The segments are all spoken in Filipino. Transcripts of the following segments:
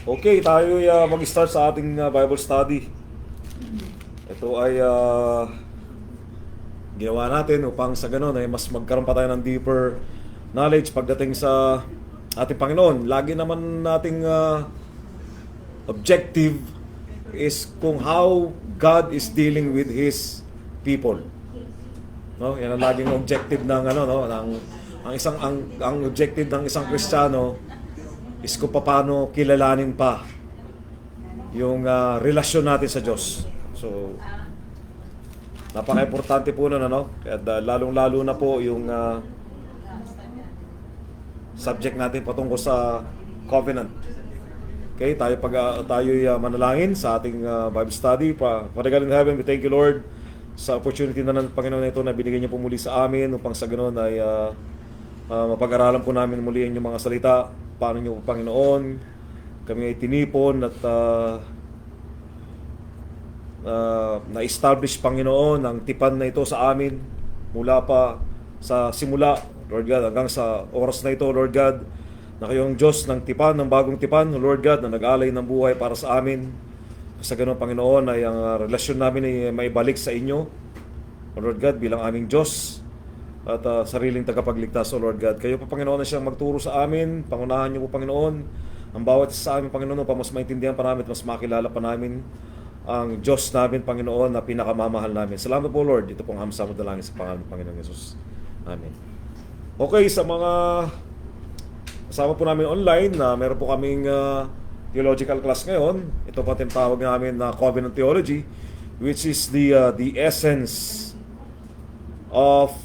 Okay, tayo mag-start sa ating Bible study. Ito ay ginawa natin upang sa ganun ay mas magkaroon pa tayo ng deeper knowledge pagdating sa ating Panginoon. Lagi naman nating objective is kung how God is dealing with His people. No, yan ang laging objective ng ang objective ng isang Kristiyano is kung paano kilalanin pa yung relasyon natin sa Diyos. So, napaka-importante po nun, At lalong-lalo na po yung subject natin patungkol sa covenant. Okay, tayo'y manalangin sa ating Bible study. Father God in heaven, we thank you, Lord, sa opportunity na ng Panginoon na ito na binigyan niyo po muli sa amin upang sa ganoon ay mapag-aralan po namin muli ang inyong mga salita. Paano niyo, Panginoon, kami ay tinipon at na-establish, Panginoon, ang tipan na ito sa amin mula pa sa simula, Lord God, hanggang sa oras na ito, Lord God, na kayong Diyos ng tipan, ng bagong tipan, Lord God, na nag-alay ng buhay para sa amin. Sa ganun, Panginoon, ay ang relasyon namin ay maibalik sa inyo, Lord God, bilang aming Diyos at sariling tagapagligtas, O Lord God. Kayo po, Panginoon, na siyang magturo sa amin. Pangunahan niyo po, Panginoon, ang bawat isa sa amin, Panginoon, upang mas maintindihan pa namin at mas makilala pa namin ang Diyos namin, Panginoon, na pinakamamahal namin. Salamat po, Lord. Ito pong hamsa mo dalangin sa pangalan ng Panginoon Jesus. Amen. Okay, sa mga kasama po namin online, na meron po kaming theological class ngayon. Ito po tinatawag namin na Covenant Theology, which is the essence of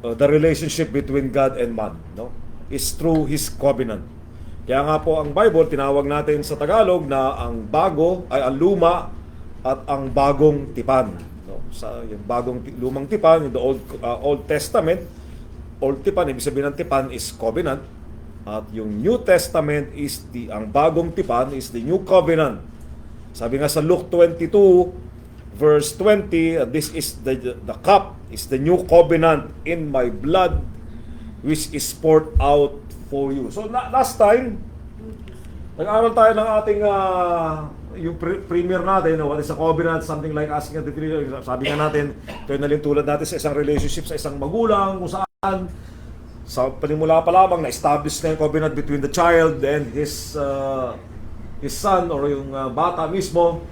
the relationship between God and man, is through His covenant. Kaya nga po ang Bible, tinawag natin sa Tagalog na ang bago ay ang luma at ang bagong tipan. Sa yung lumang tipan, yung the Old Testament, Old tipan, ibig sabihin ng tipan is covenant, at yung New Testament is ang bagong tipan is the New Covenant. Sabi nga sa Luke 22 verse 20, this is the cup is the new covenant in my blood, which is poured out for you. So last time, nag-aaral tayo ng ating yung premier natin, what is a covenant, something like asking a definition. Sabi nga natin, ito yung nalintulad natin sa isang relationship sa isang magulang, kung saan sa panimula pa lamang na-establish na yung covenant between the child and his son, or yung bata mismo.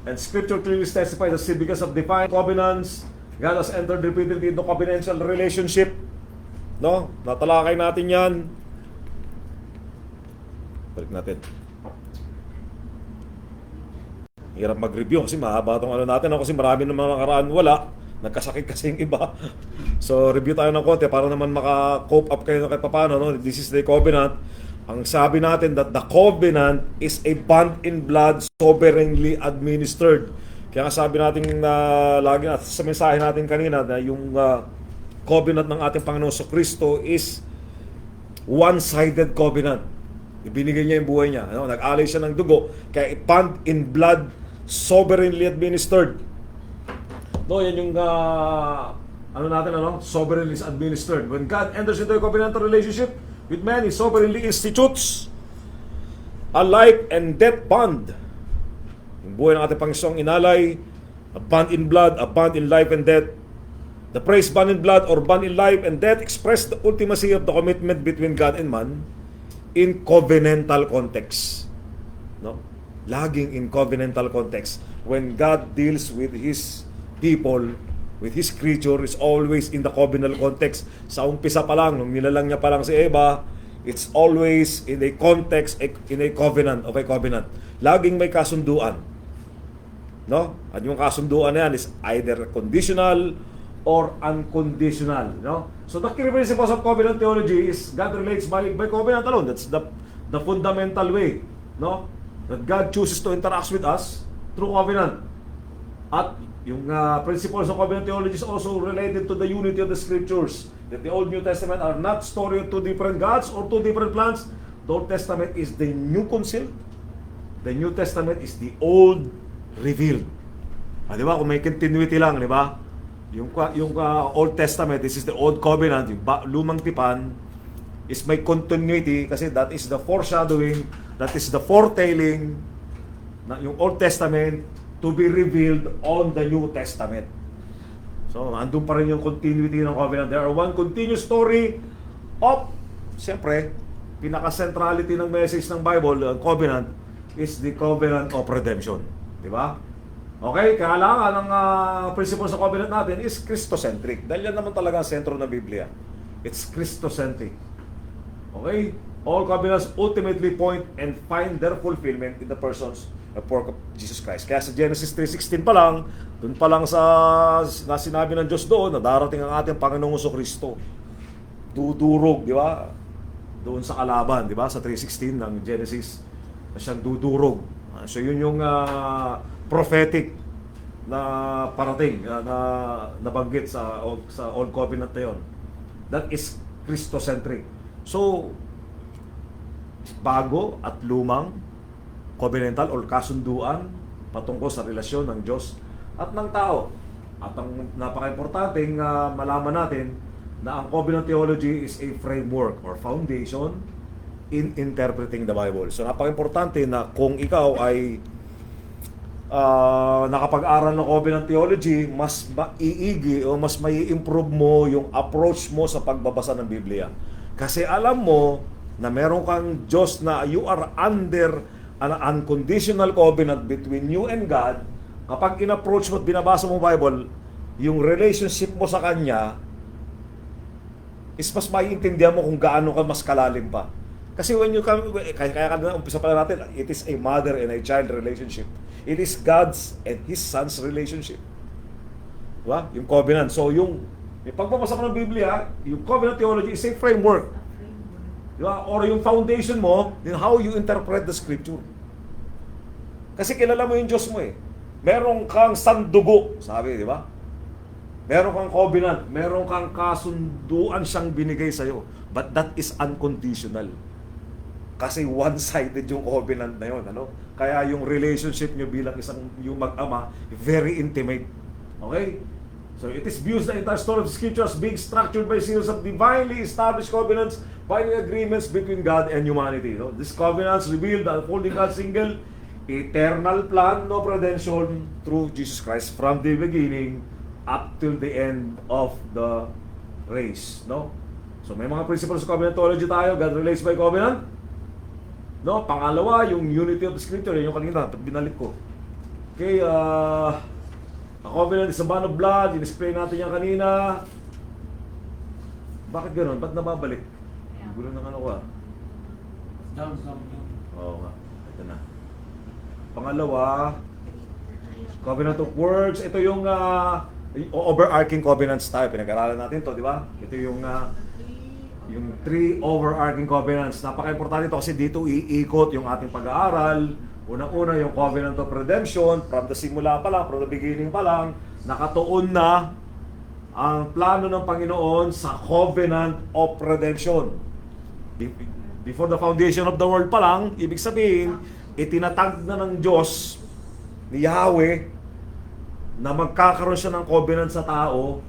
And Scripture clearly testifies that because of divine covenants, God has entered repeatedly into covenantal relationship. Natalakay natin yan. Balik natin. Hirap mag-review kasi mahaba itong natin. Kasi marami ng mga nakaraan wala. Nagkasakit kasi yung iba. So, review tayo ng konti para naman maka-cope up kayo kahit paano. This is the covenant. Ang sabi natin that the covenant is a bond in blood sovereignly administered. Kaya nga sabi natin lagi sa mensahe natin kanina na yung covenant ng ating Panginoon sa Kristo is one-sided covenant. Ibinigay niya yung buhay niya. Nag-alay siya ng dugo. Kaya bond in blood sovereignly administered. Yan yung sovereignly administered. When God enters into a covenantal relationship with man, He sovereignly institutes a life and death bond. Yung buhay ng ating Panginoong inalay, a bond in blood, a bond in life and death. The phrase bond in blood or bond in life and death express the ultimacy of the commitment between God and man in covenantal context. Laging in covenantal context. When God deals with His people, with His creature, is always in the covenantal context. Sa umpisa pa lang, nung nilalang niya pa lang si Eva, it's always in a context, in a covenant, of a covenant. Laging may kasunduan. At yung kasunduan na yan is either conditional or unconditional. So the key principles of covenant theology is God relates by covenant alone. That's the fundamental way, that God chooses to interact with us through covenant. At yung principles of covenant theology is also related to the unity of the Scriptures. That the Old New Testament are not story of two different gods or two different plans. The Old Testament is the new concealed. The New Testament is the old revealed. Di ba? Kung may continuity lang, di ba? Yung Old Testament, this is the Old Covenant, yung lumang tipan. is may continuity kasi that is the foreshadowing, that is the foretelling na yung Old Testament to be revealed on the New Testament. So, andun pa rin yung continuity ng covenant. There are one continuous story of, siyempre, pinaka-centrality ng message ng Bible, ang covenant, is the covenant of redemption. Di ba? Okay, kailangan ang principle sa covenant natin is Christocentric. Dahil yan naman talaga ang sentro ng Biblia. It's Christocentric. Okay? All covenants ultimately point and find their fulfillment in the persons of work of Jesus Christ. Kaya sa Genesis 3:16 pa lang, dun pa lang sa na sinabi ng Diyos doon na darating ang ating Panginoong Kristo. Dudurog, di ba? Doon sa kalaban, di ba? Sa 3:16 ng Genesis, na siyang dudurog. So yun yung prophetic na parating na nabanggit sa Old Covenant na yun. That is Christocentric. So, bago at lumang covenantal or kasunduan patungkol sa relasyon ng Diyos at ng tao. At ang napaka-importanting malaman natin na ang covenant theology is a framework or foundation in interpreting the Bible. So napaka-importante na kung ikaw ay nakapag-aral ng covenant theology, mas maiigi o mas mai-improve mo yung approach mo sa pagbabasa ng Biblia. Kasi alam mo na meron kang Diyos na you are under an unconditional covenant between you and God. Kapag in-approach mo at binabasa mo Bible, yung relationship mo sa Kanya is mas maiintindihan mo kung gaano ka mas kalalim pa. Kasi when you come, kaya umpisa pala natin, it is a mother and a child relationship. It is God's and His Son's relationship. Diba? Yung covenant. So yung pagbabasa mo ng Biblia, yung covenant theology is a framework. Diba? Or yung foundation mo, then how you interpret the scripture. Kasi kilala mo yung Diyos mo eh. Meron kang sandugo, sabi, di ba? Meron kang covenant, meron kang kasunduan siyang binigay sa'yo. But that is unconditional. Kasi one-sided yung covenant na yun. Ano? Kaya yung relationship nyo bilang yung mag-ama, very intimate. Okay? So it is views the entire story of the scriptures being structured by series of divinely established covenants, binding agreements between God and humanity. No? These covenants reveal the unfolding God's single eternal plan of redemption through Jesus Christ from the beginning up till the end of the race. No? So may mga principles sa covenant theology tayo. God relates by covenant. No? Pangalawa, yung unity of the scripture. Yung kanina, binalik ko. Okay, a covenant is a bond of blood. In-explain natin yan kanina. Bakit gano'n? Ba't nababalik? Gulo ng ano ko Down. Oo nga. Ito na. Pangalawa, covenant of works. Ito yung overarching covenants tayo. Pinag-aralan natin to, di ba? Ito yung three overarching covenants. Napaka-importante ito kasi dito iikot yung ating pag-aaral. Unang-una yung covenant of redemption. From the simula pa lang, from the beginning pa lang, nakatuon na ang plano ng Panginoon sa covenant of redemption. Before the foundation of the world pa lang, ibig sabihin, itinatag na ng Diyos ni Yahweh na magkakaroon siya ng covenant sa tao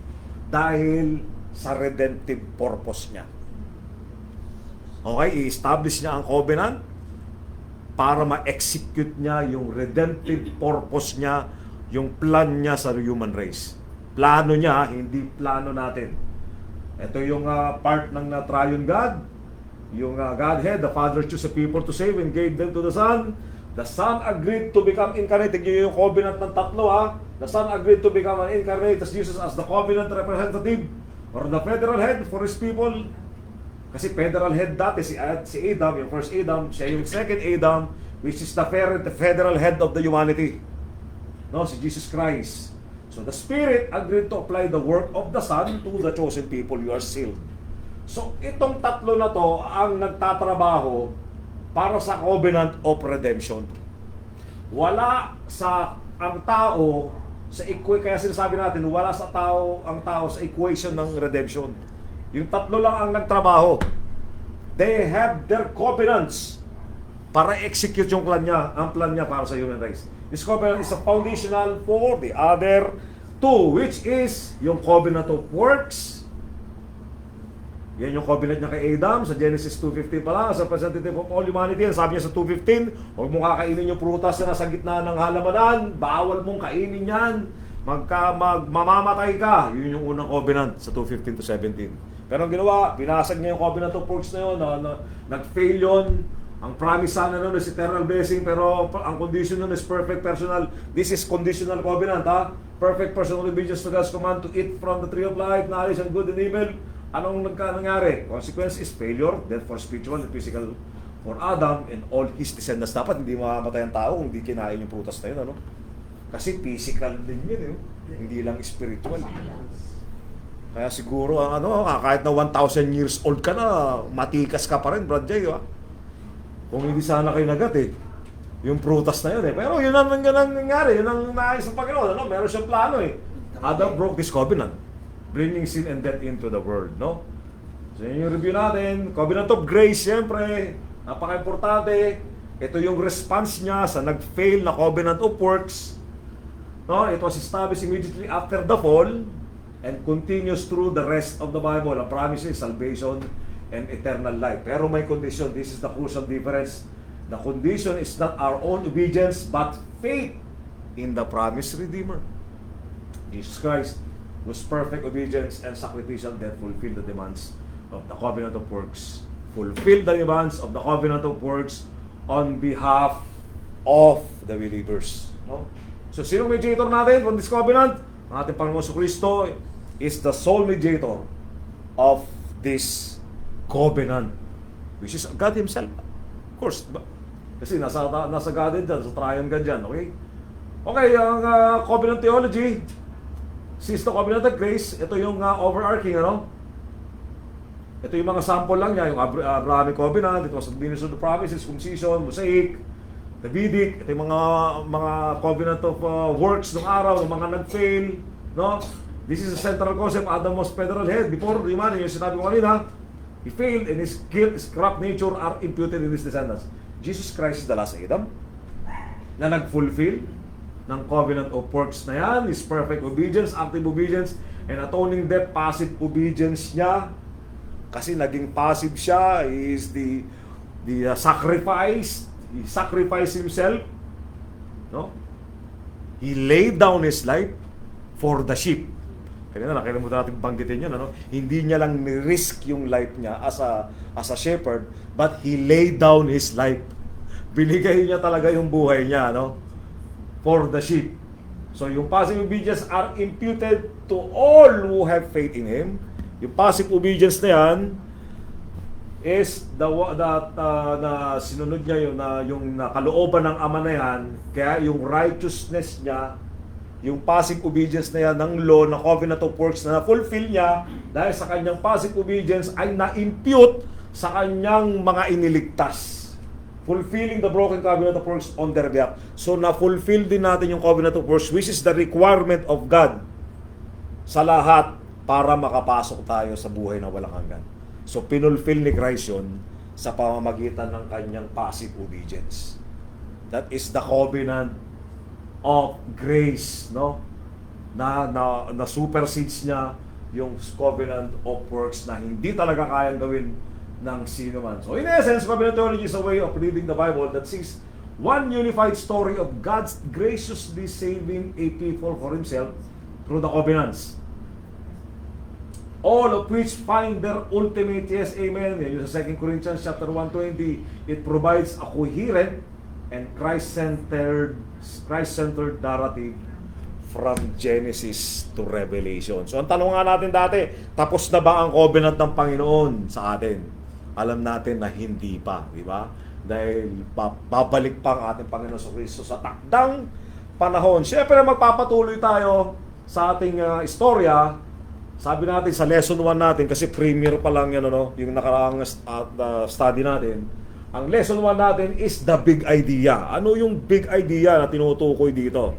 dahil sa redemptive purpose niya. Okay, i-establish niya ang covenant para ma-execute niya yung redemptive purpose niya, yung plan niya sa human race. Plano niya, hindi plano natin. Ito yung part ng triune God. Yung Godhead, the Father chose a people to save and gave them to the Son. The Son agreed to become incarnate. Tignan yung covenant ng tatlo ha. The Son agreed to become an incarnate as Jesus as the covenant representative or the federal head for His people. Kasi federal head dati si Adam, yung first Adam, siya yung second Adam, which is the federal head of the humanity. No, si Jesus Christ. So the Spirit agreed to apply the work of the Son to the chosen people. You are sealed. So, itong tatlo na to ang nagtatrabaho para sa covenant of redemption. Wala sa ang tao sa kaya sinasabi natin, wala sa ang tao sa equation ng redemption. Yung tatlo lang ang nagtrabaho. They have their covenants para execute yung plan niya, ang plan niya para sa human race. This covenant is a foundational for the other two, which is yung covenant of works Yan yung covenant niya kay Adam sa Genesis 2:15 pa lang, as a representative of all humanity. Sabi niya sa 2:15, huwag mong kakainin yung prutas na nasa gitna ng halamanan, bawal mong kainin yan, mamamatay ka. Yun yung unang covenant sa 2:15 to 17. Pero ang ginawa, binasag niya yung covenant of works na yun, nag-fail yun. Ang promise sana nun is eternal blessing, pero ang condition nun is perfect personal. This is conditional covenant, ha? Perfect personal obedience to God's command to eat from the tree of life, knowledge and good and evil. Anong nangyari? Consequence is failure, death for spiritual and physical for Adam and all his descendants. Dapat hindi mamamatay ang tao kung hindi kinain yung prutas na yun, ano? Kasi physical din yun, hindi lang spiritual. Kaya siguro, kahit na 1,000 years old ka na, matikas ka pa rin, Brad Jay, ha? Kung hindi sana kayo nagat, yung prutas na yun, Pero yun ang nangyari, yun ang nais ng Panginoon, Meron siyang plano, Adam broke this covenant, bringing sin and death into the world, no? So yun yung review natin. Covenant of grace, siyempre, napaka-importante. Ito yung response niya sa nag-fail na covenant of works. No? It was established immediately after the fall and continues through the rest of the Bible. Ang promise is salvation and eternal life. Pero may condition. This is the crucial difference. The condition is not our own obedience, but faith in the promised Redeemer, Jesus Christ, whose perfect obedience and sacrificial death fulfill the demands of the covenant of works. Fulfill the demands of the covenant of works on behalf of the believers. No? So, sino mediator natin from this covenant? Ang ating Panginoon Kristo is the sole mediator of this covenant, which is God Himself. Of course, kasi nasa God din dyan, sa triune dyan, okay? Okay, ang covenant theology, since the covenant of grace, ito yung overarching, Ito yung mga sample lang niya, yung Abrahamic covenant, it was administered the promises, circumcision, Mosaic, Davidic, ito yung mga covenant of works ng araw, ng mga nag-fail, no? This is a central concept. Adam was federal head. Before, yung sinabi ko kanina, he failed and his guilt, his corrupt nature are imputed in his descendants. Jesus Christ is the last Adam na nag-fulfill ng covenant of works na yan, his perfect obedience, active obedience, and atoning death, passive obedience niya. Kasi naging passive siya, he is the sacrifice. He sacrificed himself, no? He laid down his life for the sheep. Kaya na, nakalimutan natin banggitin yun, Hindi niya lang ni-risk yung life niya as a shepherd, but he laid down his life. Binigay niya talaga yung buhay niya, for the sheep. So yung passive obedience are imputed to all who have faith in Him. Yung passive obedience na yan is na sinunod niya yung kalooban ng Ama na yan, kaya yung righteousness niya, yung passive obedience na yan ng law, na covenant of works na na-fulfill niya dahil sa kanyang passive obedience ay na-impute sa kanyang mga iniligtas. Fulfilling the broken covenant of works on their behalf. So na-fulfill din natin yung covenant of works, which is the requirement of God sa lahat para makapasok tayo sa buhay na walang hanggan. So pinulfill ni Christ yun sa pamamagitan ng kanyang passive obedience. That is the covenant of grace, na supersedes niya yung covenant of works na hindi talaga kayang gawin ng sino man. So in essence, covenant theology is a way of reading the Bible that sees one unified story of God's graciously saving a people for Himself through the covenants, all of which find their ultimate yes, amen. Yung sa 2 Corinthians chapter 1:20, it provides a coherent and Christ-centered narrative from Genesis to Revelation. So ang tanong nga natin dati, tapos na ba ang covenant ng Panginoon sa atin? Alam natin na hindi pa, di ba? Dahil babalik pa ang ating Panginoon sa Kristo sa takdang panahon. Siyempre magpapatuloy tayo sa ating istorya. Sabi natin sa lesson 1 natin, kasi premiere pa lang yan, yung nakaraang study natin. Ang lesson 1 natin is the big idea. Ano yung big idea na tinutukoy dito?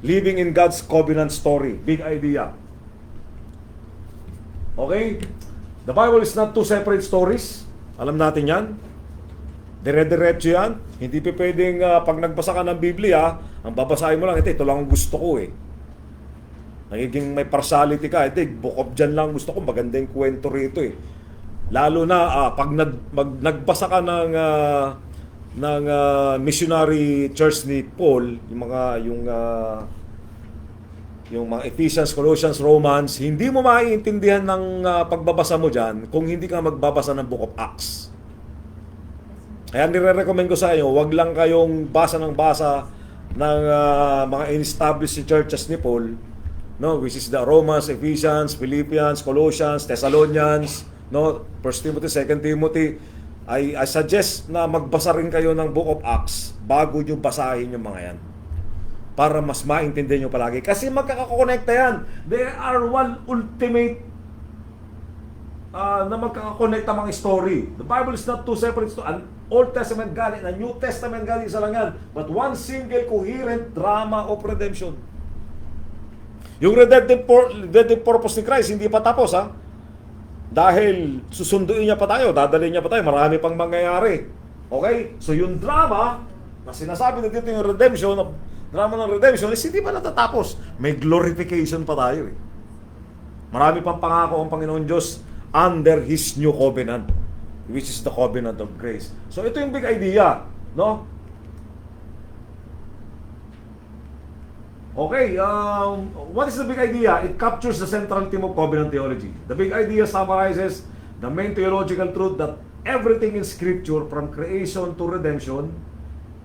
Living in God's covenant story. Big idea. Okay? The Bible is not two separate stories. Alam natin yan. Dire-diretso yan. Hindi pa pwedeng pag nagbasa ka ng Biblia, ang babasahin mo lang, ito lang ang gusto ko . Nagiging may partiality ka. Hindi, bukod dyan lang gusto ko. Maganda yung kwento rito eh. Lalo na pag nagbasa ka ng missionary church ni Paul, yung mga Ephesians, Colossians, Romans, hindi mo maiintindihan ng pagbabasa mo dyan kung hindi ka magbabasa ng Book of Acts. Kaya nire-recommend ko sa inyo, wag lang kayong basa ng mga established churches ni Paul, no, which is the Romans, Ephesians, Philippians, Colossians, Thessalonians, no, 1 Timothy, 2 Timothy. I suggest na magbasa rin kayo ng Book of Acts bago nyo basahin yung mga yan, para mas maintindihan nyo palagi. Kasi magkakakonekta yan. There are one ultimate na magkakakonekta mga story. The Bible is not two separate stories. An Old Testament galing, a New Testament galing, isa lang yan. But one single coherent drama of redemption. Yung redemptive purpose ni Christ hindi pa tapos, ha? Dahil susunduin niya pa tayo, dadalhin niya pa tayo, marami pang mangyayari. Okay? So yung drama na sinasabi na dito, yung redemption, drama ng redemption, is hindi pa natatapos. May glorification pa tayo eh. Marami pang pangako ang Panginoon Diyos under His new covenant, which is the covenant of grace. So ito yung big idea, no? Okay, what is the big idea? It captures the central theme of covenant theology. The big idea summarizes the main theological truth that everything in Scripture, from creation to redemption,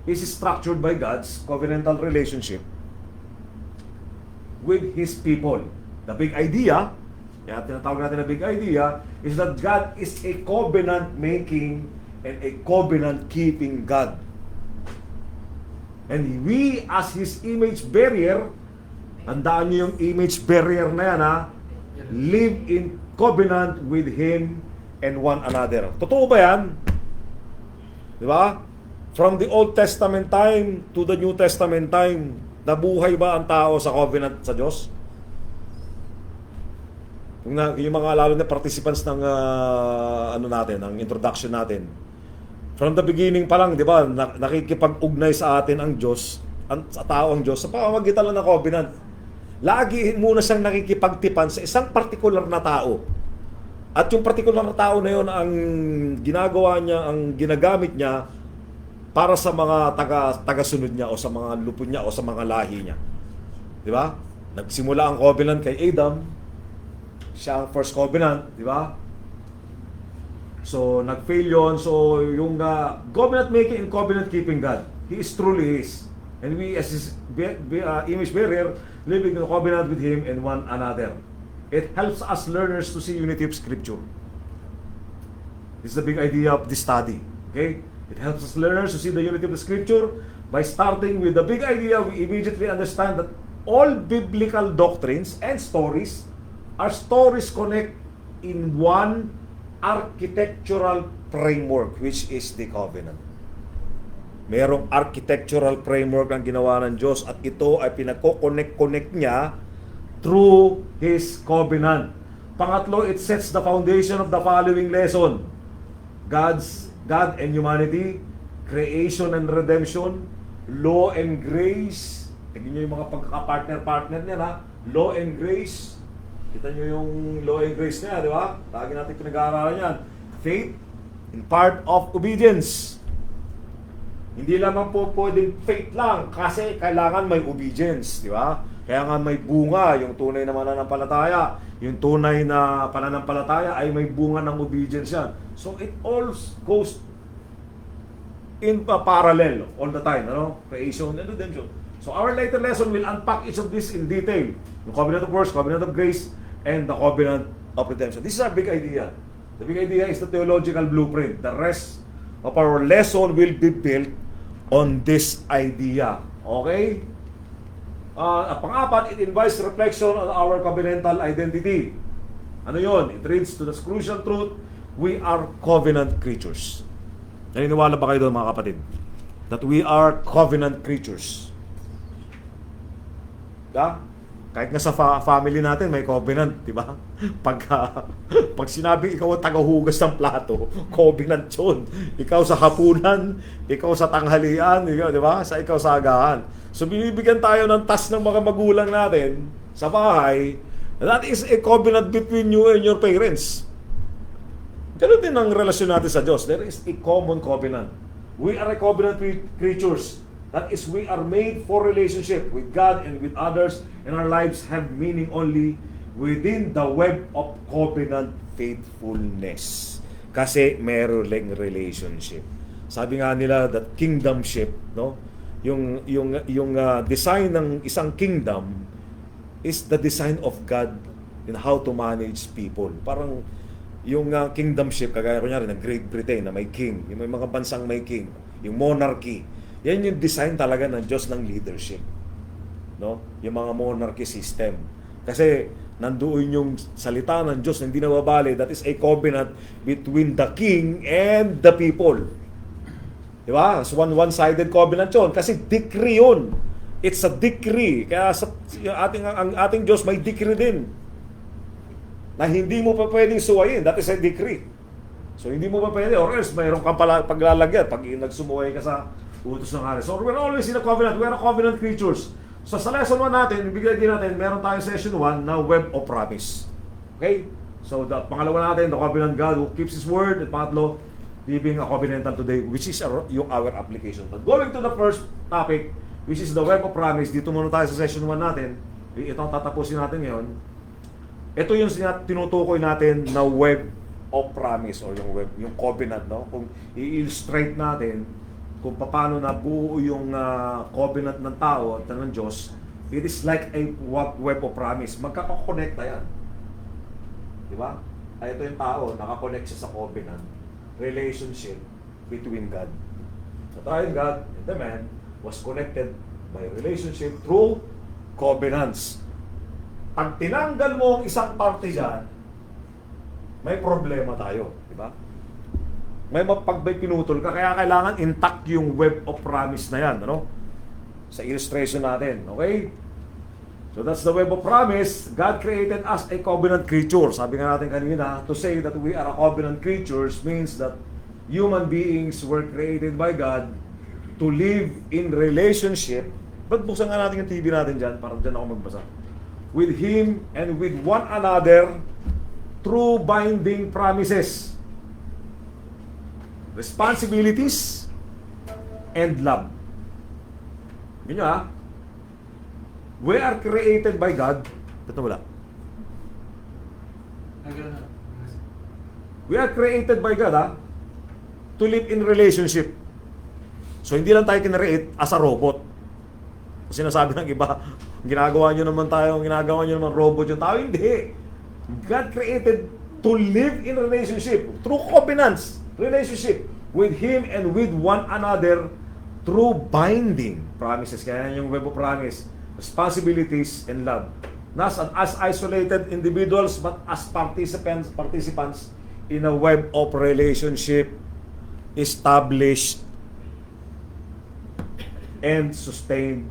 is structured by God's covenantal relationship with His people. The big idea, kaya tinatawag natin na big idea, is that God is a covenant-making and a covenant-keeping God. And we, as His image bearer, tandaan niyo yung image bearer na yan, ha? Live in covenant with Him and one another. Totoo ba yan? Di ba? From the Old Testament time to the New Testament time, nabuhay ba ang tao sa covenant sa Diyos? Yung mga lalo na participants ng ng introduction natin. From the beginning pa lang, di ba, nakikipag-ugnay sa atin ang Diyos, sa tao ang Diyos, sa pamamagitan lang ng covenant. Lagi muna siyang nakikipagtipan sa isang partikular na tao. At yung partikular na tao na yun, ang ginagawa niya, ang ginagamit niya para sa mga tagasunod niya o sa mga lupon niya o sa mga lahi niya. Di ba? Nagsimula ang covenant kay Adam. Siya ang first covenant, di ba? So, nag-fail yun. So, yung covenant-making and covenant-keeping God, He is truly His. And we, as His image bearer, living in covenant with Him and one another. It helps us learners to see unity of Scripture. This is the big idea of this study. Okay? It helps us learners to see the unity of the Scripture. By starting with the big idea, we immediately understand that all biblical doctrines and stories are stories connect in one architectural framework, which is the covenant. Merong architectural framework ang ginawa ng Diyos at ito ay pinako-connect niya through His covenant. Pangatlo, it sets the foundation of the following lesson: God and humanity, creation and redemption, law and grace. Tignan nyo yung mga pagkaka-partner niya, ha? Law and grace. Kita nyo yung law and grace niya, di ba? Lagi natin pinag-aaralan yan. Faith in part of obedience. Hindi lamang po pwedeng faith lang kasi kailangan may obedience, di ba? Kaya nga may bunga, yung tunay na mananampalataya. Yung tunay na pananampalataya ay may bunga ng obedience yan. So it all goes in parallel all the time, ano? Creation and redemption. So our later lesson will unpack each of this in detail. Yung covenant of works, covenant of grace, and the covenant of redemption. This is our big idea. The big idea is the theological blueprint. The rest of our lesson will be built on this idea. Okay? Pang-apat, it invites reflection on our covenantal identity. Ano yon? It reads to the crucial truth: we are covenant creatures. Naniniwala ba kayo doon, mga kapatid? That we are covenant creatures. Da? Kahit nga sa family natin may covenant, di ba? Pag sinabi ikaw ang tagahugas ng plato, covenant yun. Ikaw sa hapunan, ikaw sa tanghalian, di ba? Ikaw sa agahan. So binibigyan tayo ng task ng mga magulang natin sa bahay, that is a covenant between you and your parents. Ganun din ang relasyon natin sa Diyos. There is a common covenant. We are a covenant creatures. That is, we are made for relationship with God and with others, and our lives have meaning only within the web of covenant faithfulness. Kasi meron lang relationship. Sabi nga nila that kingdomship, no? Yung design ng isang kingdom is the design of God in how to manage people. Parang yung kingdomship, kagaya kunyari ng Great Britain na may king, yung may mga bansang may king, yung monarchy, yan yung design talaga ng Diyos ng leadership, no? Yung mga monarchy system. Kasi nandoon yung salita ng Diyos na hindi nababali, that is a covenant between the king and the people. Di ba? So one-sided covenant yun. Kasi decree yun. It's a decree. Kaya ang ating Diyos may decree din na hindi mo pa pwedeng suwayin. That is a decree. So hindi mo pa pwede, or else mayroon kang paglalagyan pag nagsumuway ka sa utos ng hari. So we're always in a covenant. We're a covenant creatures. So sa lesson 1 natin, ibigay din natin, meron tayong session 1 na web of promise. Okay? So the pangalawa natin, the covenant God who keeps His word. At pangatlo, living a covenantal today, which is our application. But going to the first topic, which is the web of promise, dito muna tayo sa session 1 natin. Ito ang tatapusin natin ngayon. Ito yung tinutukoy natin na web of promise or yung covenant, no? Kung i-illustrate natin kung paano nabuo yung covenant ng tao at ng Diyos, it is like a web of promise. Magkakakonekta yan. Di ba? Ay, ito yung tao, nakakonect siya sa covenant. Relationship between God. The triune God and the man was connected by relationship through covenants. Pag tinanggal mo ang isang parte dyan, may problema tayo. Di ba? May pinutol ka, kaya kailangan intact yung web of promise na yan, ano? Sa illustration natin, okay? So that's the web of promise. God created us a covenant creature. Sabi nga natin kanina, to say that we are a covenant creatures means that human beings were created by God to live in relationship. Ba't buksan nga natin yung TV natin dyan, para dyan ako magbasa. With Him and with one another through binding promises, responsibilities, and love. Ganyan ha? We are created by God. Ito wala. We are created by God, ha? To live in relationship. So hindi lang tayo kinreate as a robot. Kasi sinasabi ng iba, ginagawa nyo naman robot yung tao. Hindi. God created to live in relationship through covenants. Relationship with Him and with one another through binding promises. Kaya yung web of promise, responsibilities, and love. Not as isolated individuals, but as participants in a web of relationship established and sustained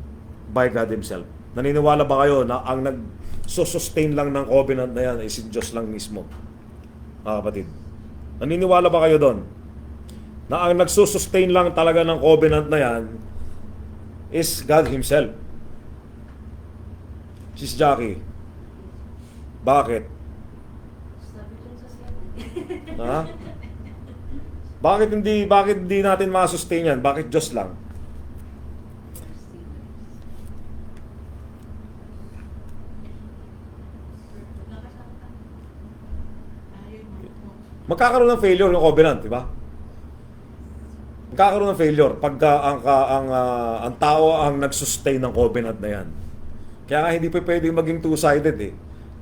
by God Himself. Naniniwala ba kayo na ang nag-sustain lang ng covenant na yan ay si Diyos lang mismo? Kapatid. Naniniwala ba kayo doon? Na ang nagsusustain lang talaga ng covenant na yan is God Himself. Sis Jackie, bakit? Ha? Bakit hindi natin ma-sustain yan? Bakit Diyos lang? Magkakaroon ng failure yung covenant, di ba? Magkakaroon ng failure pagka ang tao ang nag-sustain ng covenant na yan. Kaya nga hindi pa pwedeng maging two-sided eh.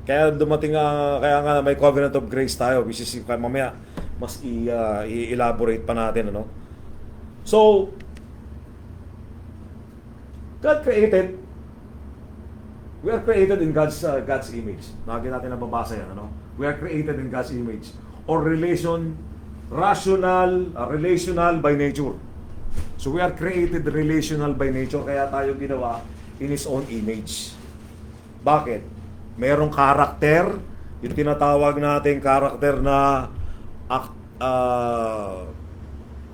Kaya dumating kaya nga may covenant of grace tayo, which is mamaya mas i-elaborate pa natin, ano? So God created, we are created in God's image. Lagi natin nababasa yan, ano? We are created in God's image. Or relational by nature. So we are created relational by nature, kaya tayo ginawa in His own image. Bakit? Merong karakter, yung tinatawag nating karakter na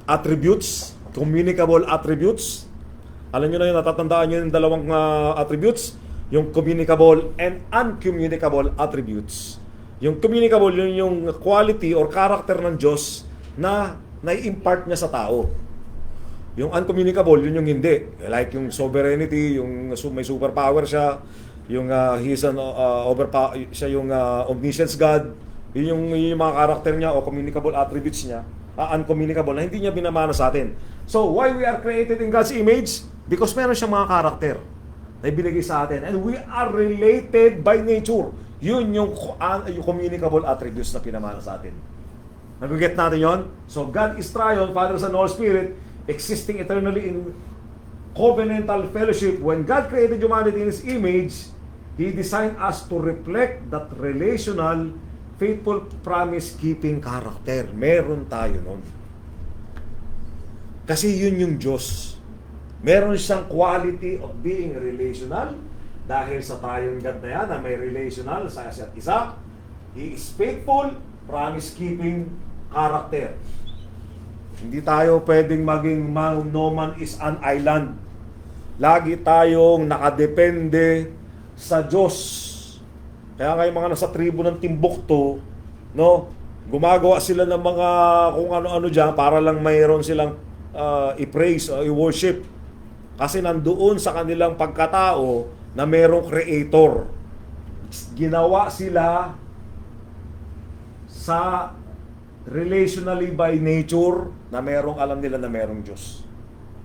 attributes, communicable attributes. Alam nyo na yun, natatandaan nyo yung dalawang attributes, yung communicable and uncommunicable attributes. Yung communicable, yun yung quality or character ng Diyos na nai-impart niya sa tao. Yung uncommunicable, yun yung hindi. Like yung sovereignty, yung may superpower siya, yung he is an siya yung omniscience God, yun yung mga character niya o communicable attributes niya, uncommunicable na hindi niya binamana sa atin. So, why we are created in God's image? Because meron siyang mga character na ibinigay sa atin. And we are related by nature. Yun yung communicable attributes na pinamana sa atin. Nag-get natin yon? So, God is Triune, Father, Son, Holy Spirit, existing eternally in covenantal fellowship. When God created humanity in His image, He designed us to reflect that relational, faithful, promise-keeping character. Meron tayo nun. Kasi yun yung Diyos. Meron siyang quality of being relational. Dahil sa triune God na yan, na may relational sa isa't isa, He is faithful, promise-keeping character. Hindi tayo pwedeng maging no man is an island. Lagi tayong nakadepende sa Diyos. Kaya nga yung mga nasa tribo ng Timbuktu, no, gumagawa sila ng mga kung ano-ano dyan para lang mayroon silang i-praise o i-worship. Kasi nandoon sa kanilang pagkatao na mayroong creator. Ginawa sila sa relationally by nature na mayroong alam nila na mayroong Diyos.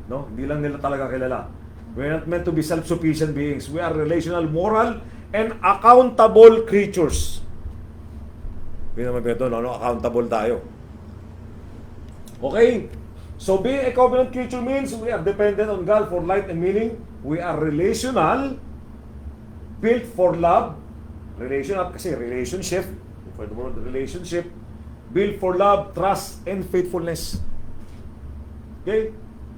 No? Hindi lang nila talaga kilala. We're not meant to be self-sufficient beings. We are relational, moral, and accountable creatures. Hindi naman ito, no? Accountable tayo. Okay? So being a covenant creature means we are dependent on God for light and meaning. We are relational, built for love. Relational kasi relationship. For the word relationship. Built for love, trust, and faithfulness. Okay?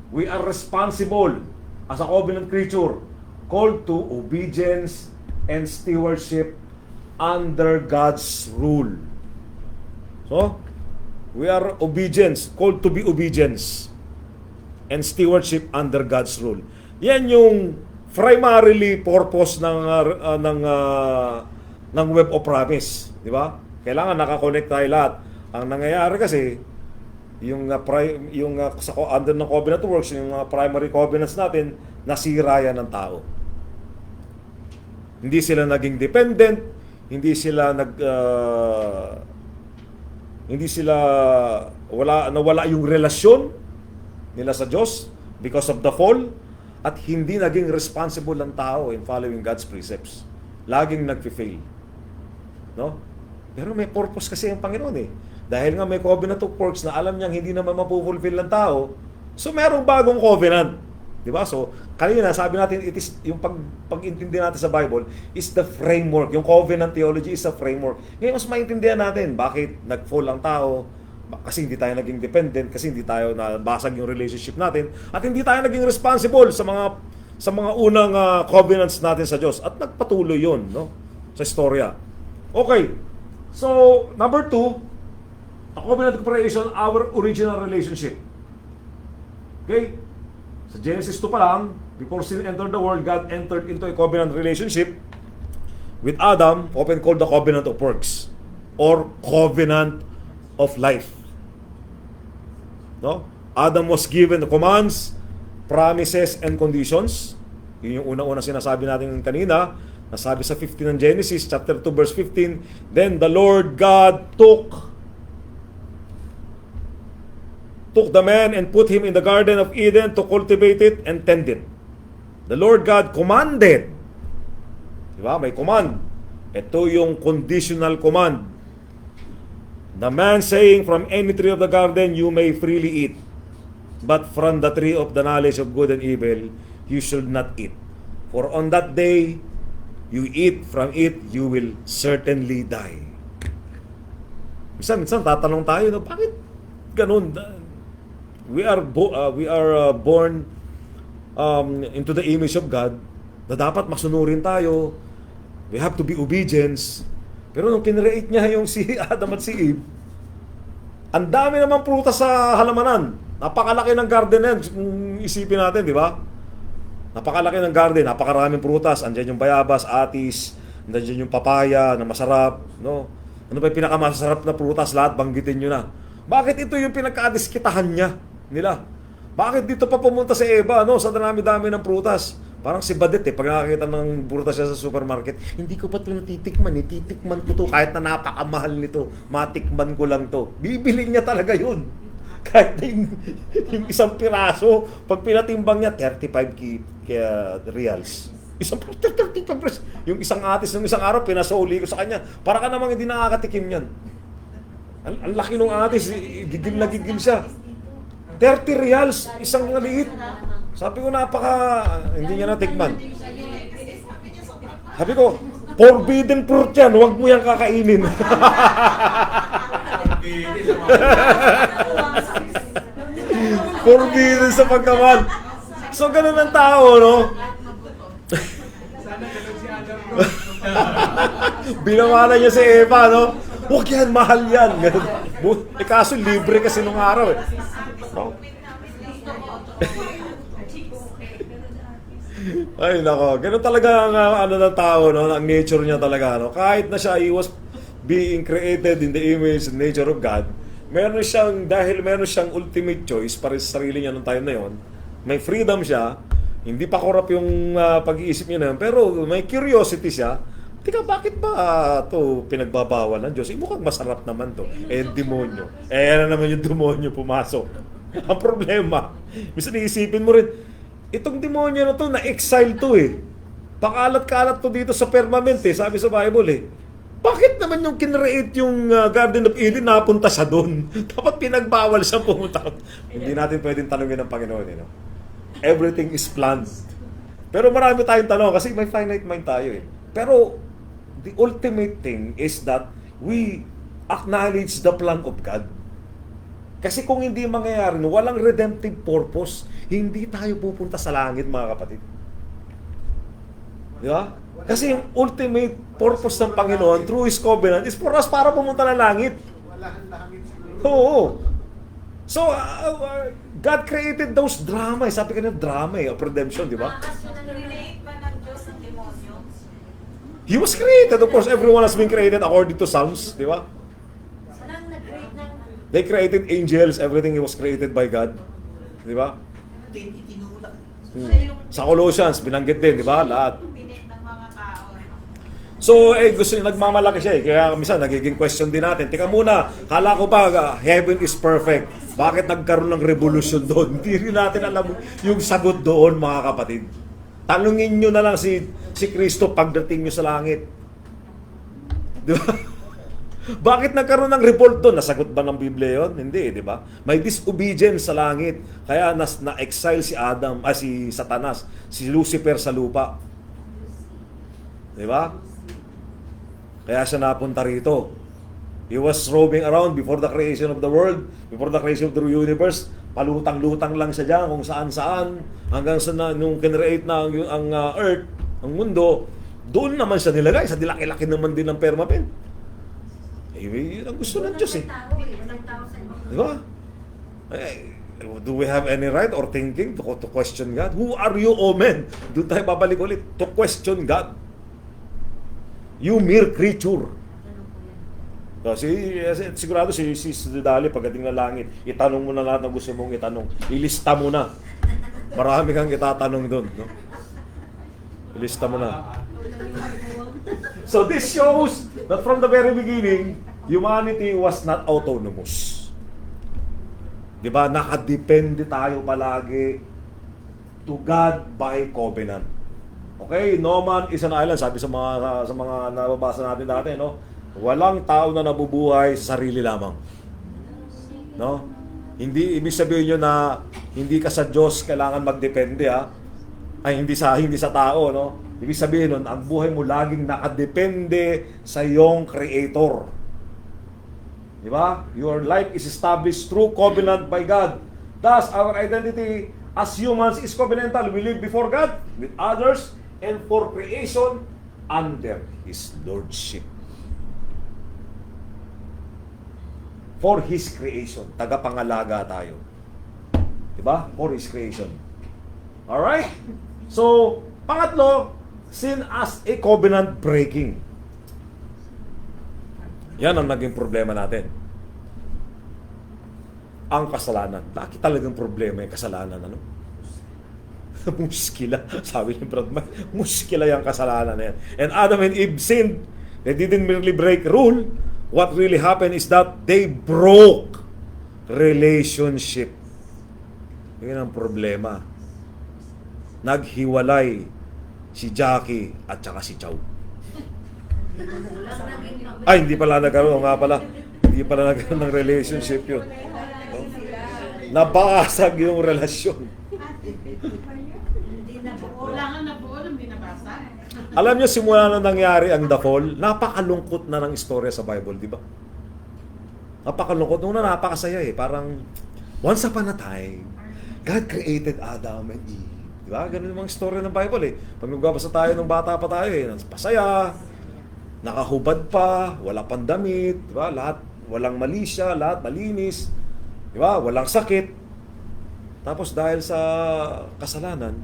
We are responsible as a covenant creature, called to obedience and stewardship under God's rule. So, we are obedience, called to be obedience and stewardship under God's rule. Yan yung primarily purpose ng Web of Promise, di ba? Kailangan nakakonect tayo lahat. Ang nangyayari kasi under ng covenant works, yung primary covenants natin, nasira yan ng tao. Hindi sila naging dependent, nawala yung relasyon nila sa Diyos because of the fall, at hindi naging responsible ng tao in following God's precepts. Laging nagfi-fail. No? Pero may purpose kasi ang Panginoon eh. Dahil nga may covenant of works na alam niyang hindi naman mapufulfill ng tao, so merong bagong covenant. Diba? So, kanina sabi natin, it is, yung pag-intindi natin sa Bible is the framework. Yung covenant theology is the framework. Ngayon, mas maintindihan natin bakit nag-fall ang tao, kasi hindi tayo naging dependent, kasi hindi tayo nabasag yung relationship natin, at hindi tayo naging responsible sa mga unang covenants natin sa Diyos. At nagpatuloy yun, no? Sa istorya. Okay. So, number 2, a covenant of creation, our original relationship. Okay? Sa Genesis 2 pa lang, before sin entered the world, God entered into a covenant relationship with Adam, often called the covenant of works or covenant of life. No? Adam was given the commands, promises, and conditions. Yun yung unang-unang sinasabi natin kanina. Nasabi sa 15 ng Genesis, chapter 2, verse 15, then the Lord God took the man and put him in the Garden of Eden to cultivate it and tend it. The Lord God commanded. Diba? May command. Ito yung conditional command. The man saying, from any tree of the garden you may freely eat, but from the tree of the knowledge of good and evil you should not eat. For on that day you eat from it, you will certainly die. Minsan tatanong tayo, no, bakit ganun? We are born into the image of God, na dapat masunurin tayo. We have to be obedience. Pero nung kinreate niya yung si Adam at si Eve, ang dami naman prutas sa halamanan. Napakalaki ng garden yan, kung isipin natin, di ba? Napakalaki ng garden, napakaraming prutas. Andiyan yung bayabas, atis, andiyan yung papaya na masarap, no? Ano ba yung pinakamasarap na prutas? Lahat banggitin nyo na. Bakit ito yung pinagkadiskitahan nila? Bakit dito pa pumunta si Eva, no? Sa dami-dami ng prutas. Parang si Badet pag nakakita ng prutas siya sa supermarket, hindi ko pa ito natitikman, titikman ko to kahit na napakamahal nito, matikman ko lang to. Bibili niya talaga yun. Kahit na yung isang piraso, pag pinatimbang niya, 35 reals. Isang 35 reals. Yung isang atis ng isang araw, pinasoli ko sa kanya. Para ka namang hindi nakakatikim yan. Ang laki ng atis, gigil na gigil siya. 30 reals, isang maliit. Sabi ko, hindi niya natikman. Sabi ko, forbidden fruit yan, huwag mo yan kakainin. Forbidden sa pagkamahal. So, ganun ang tao, no? Binawalan niya si Eva, no? Huwag yan, mahal yan. Kaso libre kasi nung araw, no? Ay, nako. Ganun talaga ang ng tao, no? Ang nature niya talaga, no? Kahit na siya, he was being created in the image and nature of God, dahil meron siyang ultimate choice para sa sarili niya nung time na yon, may freedom siya, hindi pa corrupt yung pag-iisip niya na yun, pero may curiosity siya. Tika, bakit ba ito pinagbabawal ng Diyos? Mukhang masarap naman to. Demonyo. Ano naman yung demonyo pumasok? Ang problema, minsan iisipin mo rin, itong demonyo na to, na-exile to Pakalat-kalat to dito sa firmament sabi sa Bible Bakit naman yung kinreate yung Garden of Eden, napunta siya doon? Dapat pinagbawal siya pumunta. Hindi natin pwedeng tanungin ng Panginoon, Everything is planned. Pero marami tayong tanong kasi may finite mind tayo Pero the ultimate thing is that we acknowledge the plan of God. Kasi kung hindi mangyayari, walang redemptive purpose, hindi tayo pupunta sa langit, mga kapatid. Di ba? Kasi yung ultimate purpose ng Panginoon through His covenant is for us para pumunta ng langit. Oo. So, God created those drama. Sabi ka na drama of redemption, di ba? Relate ba ng Diyos ang demonyo? He was created. Of course, everyone has been created according to Psalms, di ba? Sanang nag-create ng... They created angels. Everything was created by God. Di ba? Sa Colossians, binanggit din, di ba? Lahat. Pilit ng mga tao. So, gusto niya, nagmamalaki siya Kaya minsan, nagiging question din natin. Tika muna, kala ko ba, heaven is perfect. Bakit nagkaroon ng revolution doon? Hindi rin natin alam yung sagot doon, mga kapatid. Tanungin nyo na lang si Kristo pagdating nyo sa langit. Di ba? Bakit nagkaroon ng revolt doon? Nasagot ba ng Biblia yun? Hindi, di ba? May disobedience sa langit. Kaya na-exile si si Satanas, si Lucifer sa lupa. Di ba? Kaya siya napunta rito. He was roaming around before the creation of the world, before the creation of the universe. Palutang-lutang lang siya dyan kung saan-saan. Hanggang sa nung kinreate na ang earth, ang mundo, doon naman siya nilagay. Sa dilaki-laki naman din ng firmament. Yun ang gusto ng Diyos Di ba? Do we have any right or thinking to question God? Who are you, O men? Doon tayo babalik ulit. To question God. You mere creature. Kasi sigurado si Dali pagdating ng langit, itanong mo na lahat ng gusto mong itanong. Ilista mo na. Marami kang itatanong doon. No? Ilista mo na. So this shows that from the very beginning, humanity was not autonomous. Diba? Nakadepende tayo palagi to God by covenant. Okay? No man is an island. Sabi sa mga nababasa natin dati, no? Walang tao na nabubuhay sa sarili lamang. No? Hindi ibig sabihin niyo na hindi ka sa Diyos kailangan magdepende Ay hindi sa tao, no? Ibig sabihin nun, ang buhay mo laging nakadepende sa iyong creator. Di ba? Your life is established through covenant by God. Thus, our identity as humans is covenantal. We live before God, with others, and for creation under His Lordship. For His creation. Tagapangalaga tayo. Diba? For His creation. Alright? So, pangatlo, sin as a covenant breaking. Yan ang naging problema natin. Ang kasalanan. Bakit talagang problema yung kasalanan? Ano? Muskila. Sabi ni Brad Mike, muskila yung kasalanan na yan. And Adam and Eve sinned. They didn't merely break rule. What really happened is that they broke relationship. Yun ang problema. Naghiwalay si Jackie at saka si Chow. Ay, hindi pala nagkaroon. Nga pala. Hindi pala nagkaroon ng relationship yun. Nabasag yung relasyon. Wala nga na po, nang binabasa. Alam niyo, simula na nangyari ang The Fall, napakalungkot na ng istorya sa Bible, di ba? Napakalungkot. Nung napakasaya eh. Parang, once upon a time, God created Adam and Eve. Di ba? Ganun yung mga istorya ng Bible eh. Pag nagbabasa tayo nung bata pa tayo eh, pasaya, nakahubad pa, wala pang damit, di ba? Lahat, walang mali siya, lahat malinis, di ba? Walang sakit. Tapos dahil sa kasalanan,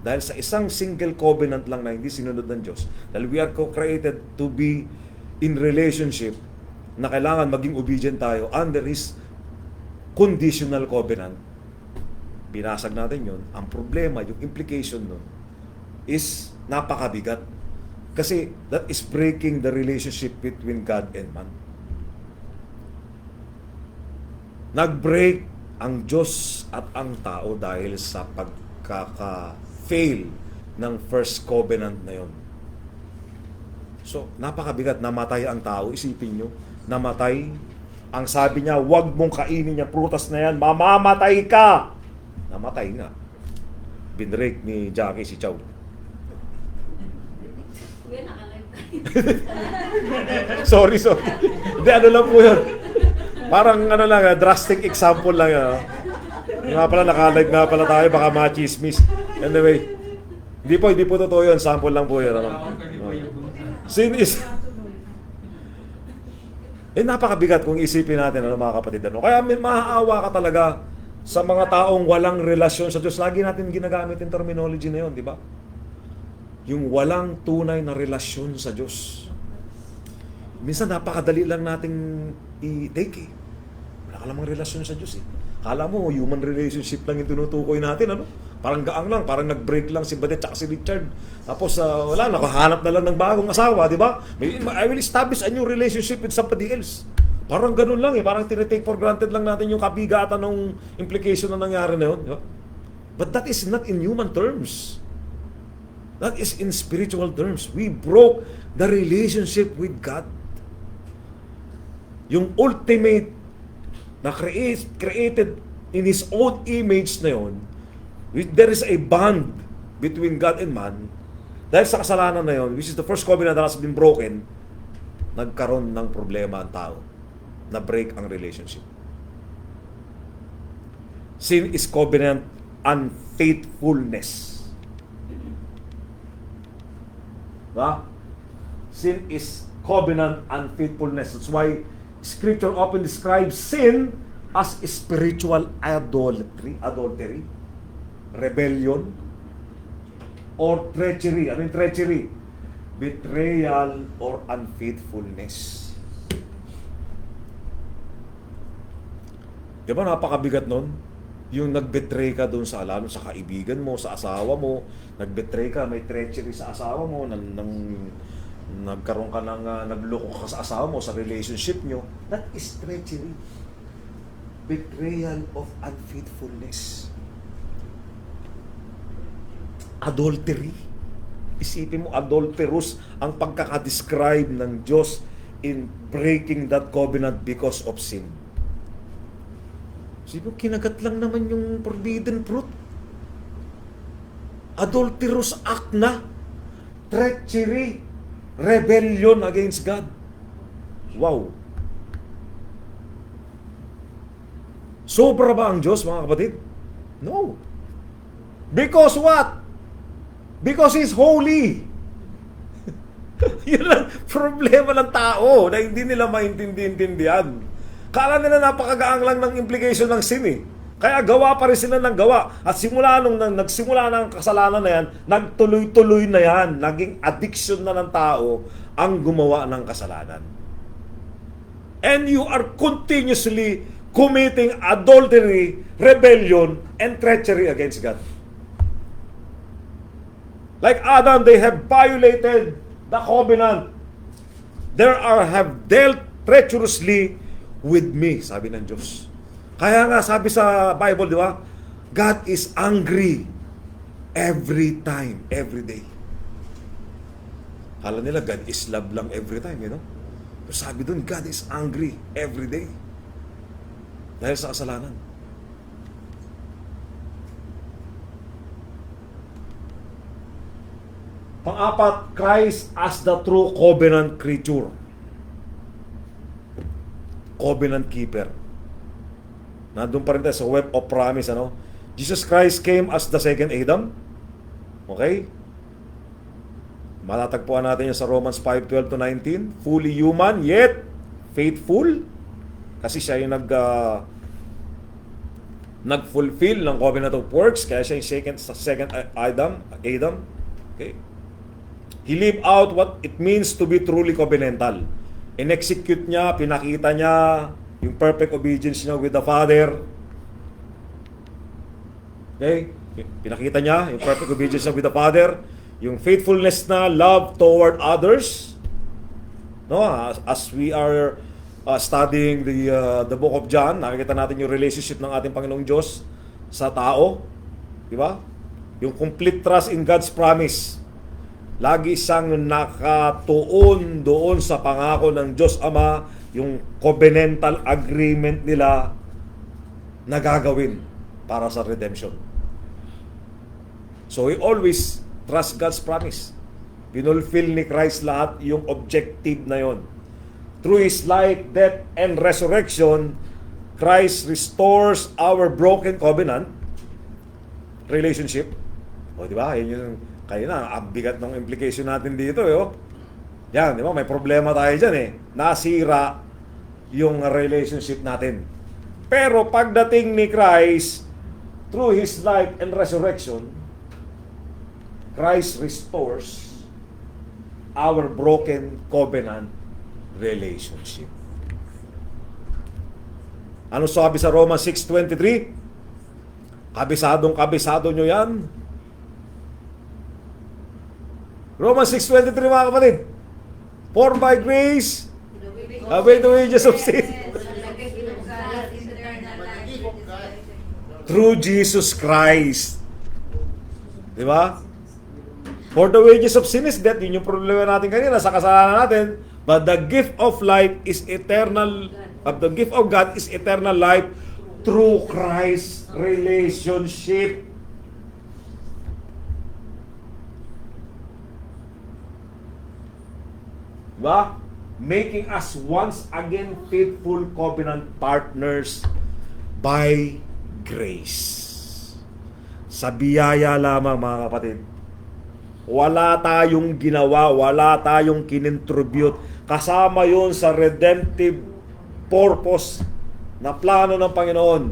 dahil sa isang single covenant lang na hindi sinunod ng Diyos, dahil we are co-created to be in relationship, na kailangan maging obedient tayo under His conditional covenant, binasag natin yun. Ang problema, yung implication nun, is napakabigat. Kasi that is breaking the relationship between God and man. Nag-break ang Diyos at ang tao dahil sa pagkaka-fail ng first covenant na yon. So, napakabigat. Namatay ang tao. Isipin nyo, namatay. Ang sabi niya, huwag mong kainin yung prutas na yan, mamamatay ka! Namatay nga. Binrake ni Jackie si Chow. sorry. Hindi, ano lang po yun. Parang ano lang, drastic example lang yan. Nga pala, naka-live nga pala tayo, baka machismis. Anyway, hindi po totoo yun. Sample lang po yun. Ano? Sin is... napakabigat kung isipin natin, ano mga kapatid. Ano? Kaya may maaawa ka talaga sa mga taong walang relasyon sa Diyos. Lagi natin ginagamit yung terminology na yun, di ba? Yung walang tunay na relasyon sa Diyos. Minsan napakadali lang nating i-take eh. Wala ka lamang relasyon sa Diyos eh. Kala mo, human relationship lang yung tinutukoy natin, ano? Parang gaang lang, parang nag-break lang si Badet at si Richard. Tapos, wala, nakahanap na lang ng bagong asawa, di ba? I will establish a new relationship with somebody else. Parang ganun lang eh, parang tinitake for granted lang natin yung kabigatan ng implication na nangyari na yun. Di ba? But that is not in human terms. That is in spiritual terms. We broke the relationship with God. Yung ultimate na created in His own image na yun, there is a bond between God and man. Dahil sa kasalanan na yun, which is the first covenant that has been broken, nagkaroon ng problema ang tao. Na-break ang relationship. Sin is covenant unfaithfulness. Diba? Sin is covenant unfaithfulness. That's why Scripture often describes sin as spiritual adultery, rebellion, or treachery. Ano yung treachery? Betrayal or unfaithfulness. Di ba napakabigat nun? Yung nag-betray ka doon sa lalo sa kaibigan mo, sa asawa mo, nag-betray ka, may treachery sa asawa mo, nagkaroon ka ng nagloko ka sa asawa mo, sa relationship nyo, that is treachery. Betrayal of unfaithfulness. Adultery. Isipin mo, adulterous ang pagkakadescribe ng Diyos in breaking that covenant because of sin. Isipin mo, kinagat lang naman yung forbidden fruit. Adulterous act na. Treachery. Rebellion against God. Wow. Sobra ba ang Diyos, mga kapatid? No. Because what? Because He's holy. Yun lang problema ng tao na hindi nila maintindihan. Kala nila napakagaang lang ng implication ng sin eh. Kaya gawa pa rin sila ng gawa. At simula nung nagsimula ng kasalanan na yan, nagtuloy-tuloy na yan. Naging addiction na ng tao ang gumawa ng kasalanan. And you are continuously committing adultery, rebellion, and treachery against God. Like Adam, they have violated the covenant. Have dealt treacherously with me, sabi ng Diyos. Kaya nga, sabi sa Bible, di ba? God is angry every time, every day. Kala nila, God is love lang every time, you know? Pero sabi dun, God is angry every day. Dahil sa kasalanan. Pang-apat, Christ as the true covenant creature. Covenant keeper. Nandun pa rin tayo sa web of promise, ano? Jesus Christ came as the second Adam. Okay? Matatagpuan natin yan sa Romans 5:12-19. Fully human, yet faithful. Kasi siya yung nag-fulfill ng covenant of works. Kaya siya yung second Adam. Okay? He lived out what it means to be truly covenantal. In-execute niya, pinakita niya yung perfect obedience niya with the Father. Okay? Pinakita niya yung perfect obedience niya with the Father. Yung faithfulness na love toward others. No, as we are studying the book of John, nakikita natin yung relationship ng ating Panginoong Diyos sa tao. Di ba? Yung complete trust in God's promise. Lagi siyang nakatuon doon sa pangako ng Diyos Ama, yung covenantal agreement nila na gagawin para sa redemption. So we always trust God's promise. Pinulfill ni Christ lahat yung objective na yon. Through His life, death, and resurrection, Christ restores our broken covenant relationship. O, di ba? Yun yung, kaya na, ang bigat ng implication natin dito, yo. Yan, di ba? May problema tayo dyan, eh. Nasira yung relationship natin. Pero pagdating ni Christ, through His life and resurrection, Christ restores our broken covenant relationship. Ano sabi sa Romans 6:23? Kabisadong-kabisado nyo yan. Romans 6:23, mga kapatid. For by grace, away the wages of sin. Through Jesus Christ. Di ba? For the wages of sin is death. Yun yung problema natin kanina sa kasalanan natin. But the gift of life is eternal. The gift of God is eternal life through Christ's relationship. Diba? Making us once again faithful covenant partners by grace. Sa biyaya lamang, mga kapatid. Wala tayong ginawa, wala tayong kinintribute. Kasama yon sa redemptive purpose na plano ng Panginoon.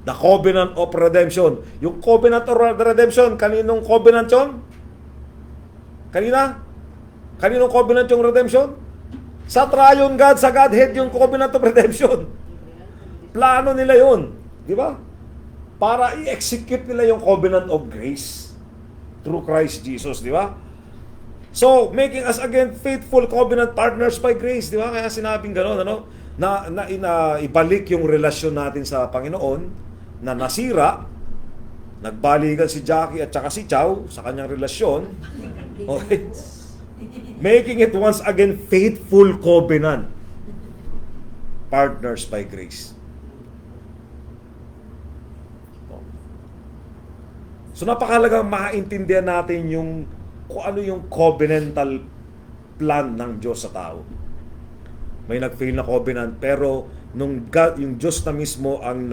The covenant of redemption. Yung covenant of redemption, kaninong covenant yun? Kaninong covenant yung redemption? Sa triune God, sa Godhead, yung covenant of redemption. Plano nila yun. Di ba? Para i-execute nila yung covenant of grace through Christ Jesus. Di ba? So, making us again faithful covenant partners by grace. Di ba? Kaya sinabing gano'n, ano? Na ibalik yung relasyon natin sa Panginoon na nasira. Nagbalikan si Jackie at saka si Chow sa kanyang relasyon. Okay? Making it once again faithful covenant partners by grace. So napakahalagang maintindihan natin yung kung ano yung covenantal plan ng Diyos sa tao. May nag-fail na covenant, pero nung God, yung Diyos na mismo ang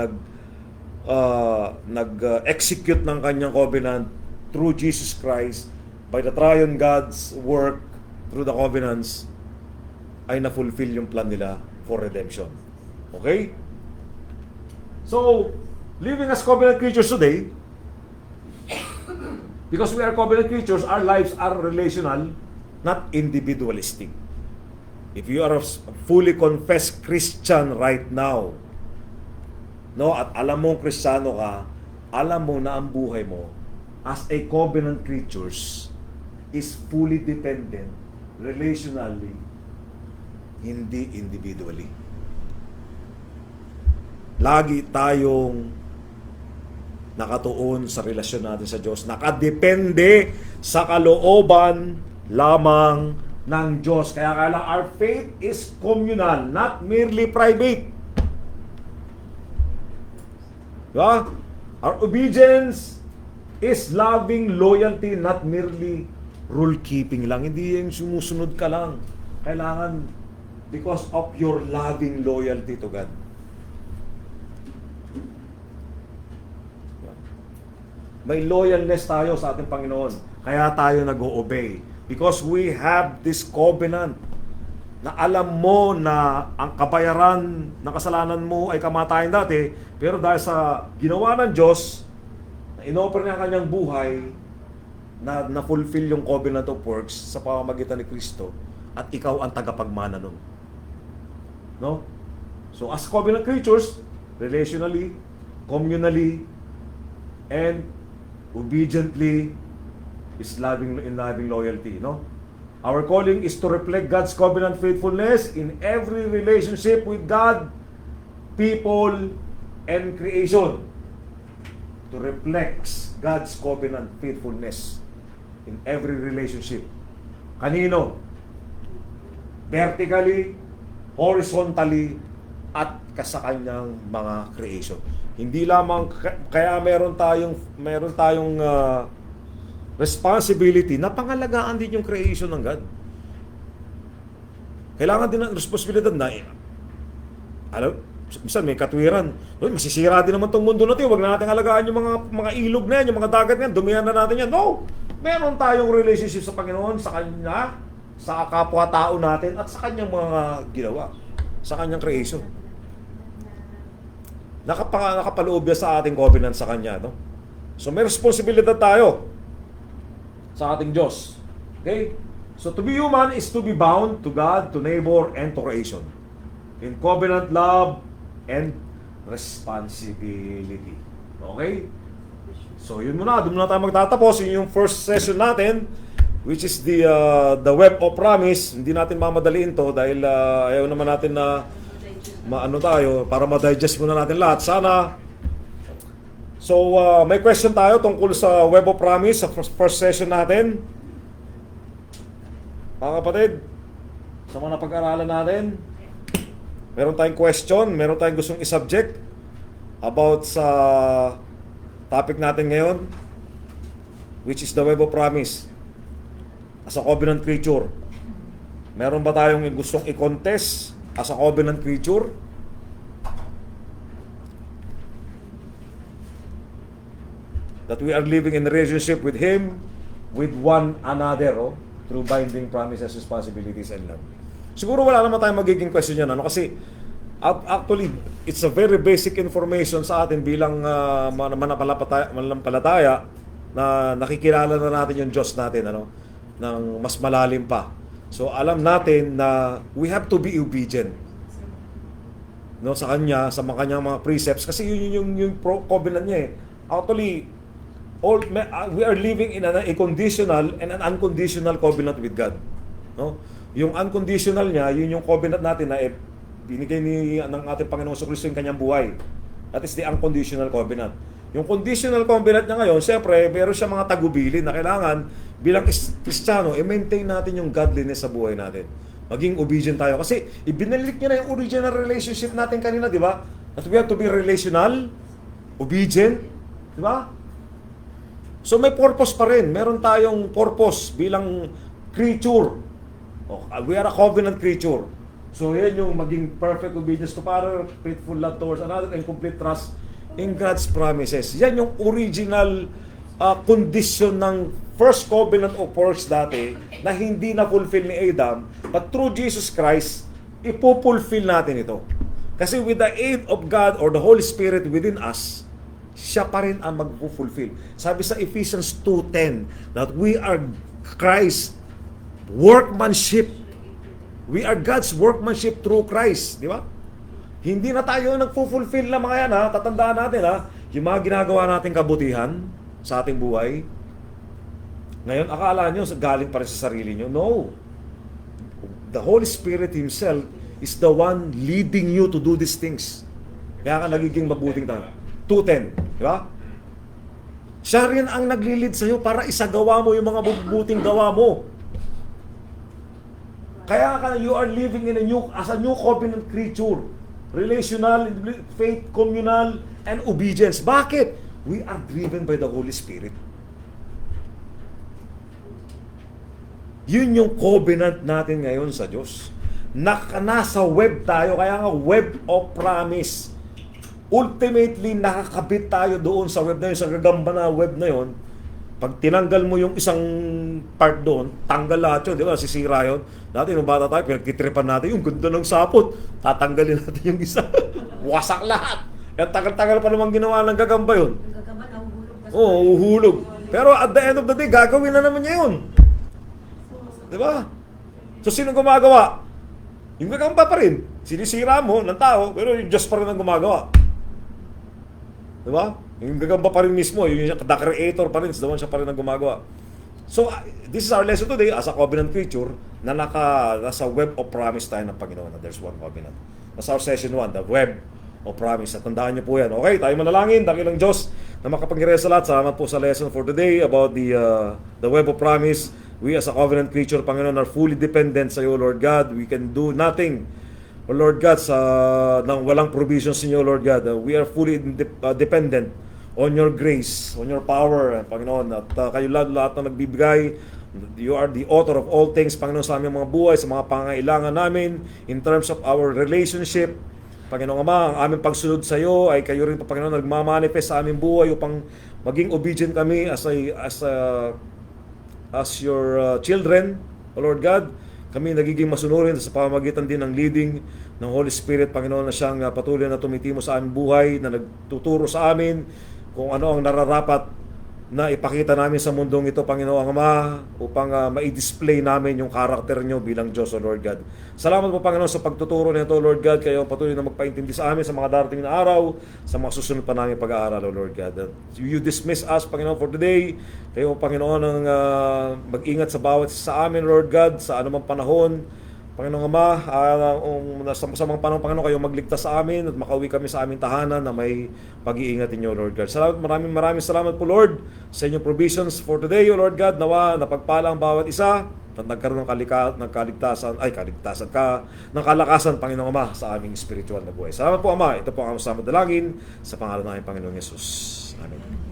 nag-execute ng kanyang covenant through Jesus Christ, by the triune God's work through the covenants, ay na-fulfill yung plan nila for redemption. Okay? So, living as covenant creatures today, because we are covenant creatures, our lives are relational, not individualistic. If you are a fully confessed Christian right now, no, at alam mong Kristiyano ka, alam mo na ang buhay mo as a covenant creatures is fully dependent, relationally, hindi individually. Lagi tayong nakatuon sa relasyon natin sa Diyos. Nakadepende sa kalooban lamang ng Diyos. Kaya kailangan our faith is communal, not merely private. Diba? Our obedience is loving loyalty, not merely rule-keeping lang. Hindi yung sumusunod ka lang. Kailangan because of your loving loyalty to God. May loyalness tayo sa ating Panginoon. Kaya tayo nag-o-obey. Because we have this covenant na alam mo na ang kabayaran ng kasalanan mo ay kamatayan dati, pero dahil sa ginawa ng Diyos, na inoffer niya ang kanyang buhay, na fulfill yung covenant of works sa pamamagitan ni Kristo, at ikaw ang tagapagmana nun. No? So as covenant creatures, relationally, communally, and obediently, is loving loyalty, no? Our calling is to reflect God's covenant faithfulness in every relationship with God, people, and creation. To reflect God's covenant faithfulness in every relationship. Kanino? Vertically, horizontally, at sa kanyang mga creation. Hindi lamang kaya meron tayong responsibility na pangalagaan din yung creation ng God. Kailangan din ng responsibilidad na minsan may katwiran. Masisira din naman tong mundo na 'to. Huwag na natin alagaan yung mga ilog na yan, yung mga dagat na yan, dumihan na natin yan. No! Meron tayong relationship sa Panginoon, sa Kanya, sa kapwa-tao natin, at sa Kanyang mga ginawa, sa Kanyang creation. Nakapaloob yan sa ating covenant sa Kanya, no? So may responsibilidad tayo sa ating Diyos. Okay? So to be human is to be bound to God, to neighbor, and to creation. In covenant love and responsibility. Okay? So yun muna, doon muna tayo magtatapos. Yun yung first session natin, which is the web of promise. Hindi natin mamadaliin to dahil ayaw naman natin na tayo, para ma-digest muna natin lahat. Sana. So, may question tayo tungkol sa Web of Promise sa first session natin. Mga kapatid, sa mga napag-aralan natin, meron tayong question, meron tayong gustong i-subject about sa topic natin ngayon, which is the Web of Promise as a covenant creature. Meron ba tayong gustong i-contest as a covenant creature? That we are living in a relationship with Him, with one another, through binding promises, responsibilities, and love. Siguro wala naman tayong magiging question yan, kasi actually, it's a very basic information sa atin bilang mananampalataya na nakikilala na natin yung Diyos natin, ng mas malalim pa. So alam natin na we have to be obedient, sa Kanya, sa kanyang mga precepts, kasi yun yung covenant niya. Actually, we are living in a conditional and an unconditional covenant with God. No? Yung unconditional niya, yun yung covenant natin na binigay ng ating Panginoong Kristo yung kanyang buhay. That is the unconditional covenant. Yung conditional covenant niya ngayon, siyempre, meron siya mga tagubilin na kailangan bilang Kristiyano, i-maintain natin yung godliness sa buhay natin. Maging obedient tayo. Kasi ibinalik niya na yung original relationship natin kanina, di ba? That we have to be relational, obedient, di ba? So may purpose pa rin. Meron tayong purpose bilang creature. We are a covenant creature. So yan yung maging perfect obedience to Father, faithful love towards another, and complete trust in God's promises. Yan yung original condition ng first covenant of works dati na hindi na-fulfill ni Adam, but through Jesus Christ, ipupulfill natin ito. Kasi with the aid of God or the Holy Spirit within us, siya pa rin ang mag-fulfill. Sabi sa Ephesians 2:10 that we are Christ's workmanship. We are God's workmanship through Christ. Di ba? Hindi na tayo nag-fulfill na mga yan, ha? Tatandaan natin, ha? Yung mga ginagawa nating kabutihan sa ating buhay. Ngayon, akala nyo galing pa rin sa sarili nyo. No. The Holy Spirit Himself is the one leading you to do these things. Kaya ka nagiging mabuting tao. 2:10. Di ba? Siya rin ang naglilid sa'yo para isagawa mo yung mga mabubuting gawa mo. Kaya ka, you are living in as a new covenant creature. Relational, faith, communal, and obedience. Bakit? We are driven by the Holy Spirit. Yun yung covenant natin ngayon sa Diyos. Nasa web tayo, kaya nga web of promise. Ultimately, nakakabit tayo doon sa web na yun, sa gagamba na web na yun. Pag tinanggal mo yung isang part doon, tanggal lahat yun, di ba? Sisira yun. Dati nung bata tayo, pinagtitripan natin yung ganda ng sapot. Tatanggalin natin yung isa. Wasak lahat. Yan tagal-tagal pa naman ginawa ng gagamba yun. Gagamba, nahuhulog. Oo, uhulog. Pero at the end of the day, gagawin na naman niya yun. Di ba? So, sino gumagawa? Yung gagamba pa rin. Sinisira mo ng tao, pero yung Diyos pa rin ang gumagawa. Di ba? Yung gagamba pa rin mismo, yung the creator pa rin, the one siya pa rin ang gumagawa. So, this is our lesson today as a covenant creature na nasa web of promise tayo ng Panginoon na there's one covenant. That's our session 1, the web of promise. At tandaan niyo po yan. Okay, tayo manalangin. Dakilang Diyos na makapangyarihan sa lahat. Salamat po sa lesson for today about the web of promise. We as a covenant creature, Panginoon, are fully dependent sa iyo, Lord God. We can do nothing, Lord God, nang walang provisions sa inyo, Lord God. We are fully dependent on your grace, on your power, Panginoon. At kayo lahat na nagbibigay. You are the author of all things, Panginoon, sa aming mga buhay, sa mga pangailangan namin, in terms of our relationship. Panginoon Ama, ang aming pagsunod sa iyo ay kayo rin, Panginoon, nagmamanifest sa aming buhay upang maging obedient kami as your children, O Lord God. Kami nagiging masunurin sa pamamagitan din ng leading ng Holy Spirit, Panginoon, na siyang patuloy na tumitimo sa aming buhay, na nagtuturo sa amin kung ano ang nararapat na ipakita namin sa mundong ito, Panginoon Ama, upang ma-display namin yung karakter nyo bilang Diyos, O Lord God. Salamat po, Panginoon, sa pagtuturo nito, Lord God. Kayo patuloy na magpaintindi sa amin sa mga darating na araw, sa mga susunod pa namin pag-aaral, O Lord God. You dismiss us, Panginoon, for today. Kayo, Panginoon, ang mag-ingat sa bawat sa amin, Lord God, sa anumang panahon. Panginoong Ama, sa masamang panahon, Panginoon, kayo magligtas sa amin at makauwi kami sa aming tahanan na may pag-iingat ninyo, Lord God. Salamat, maraming salamat po, Lord, sa inyong provisions for today, O Lord God. Nawa, napagpala ang bawat isa at nagkaroon ng kalakasan, Panginoong Ama, sa aming spiritual na buhay. Salamat po, Ama. Ito po ang sama dalangin sa pangalan ng Panginoong Yesus. Amen.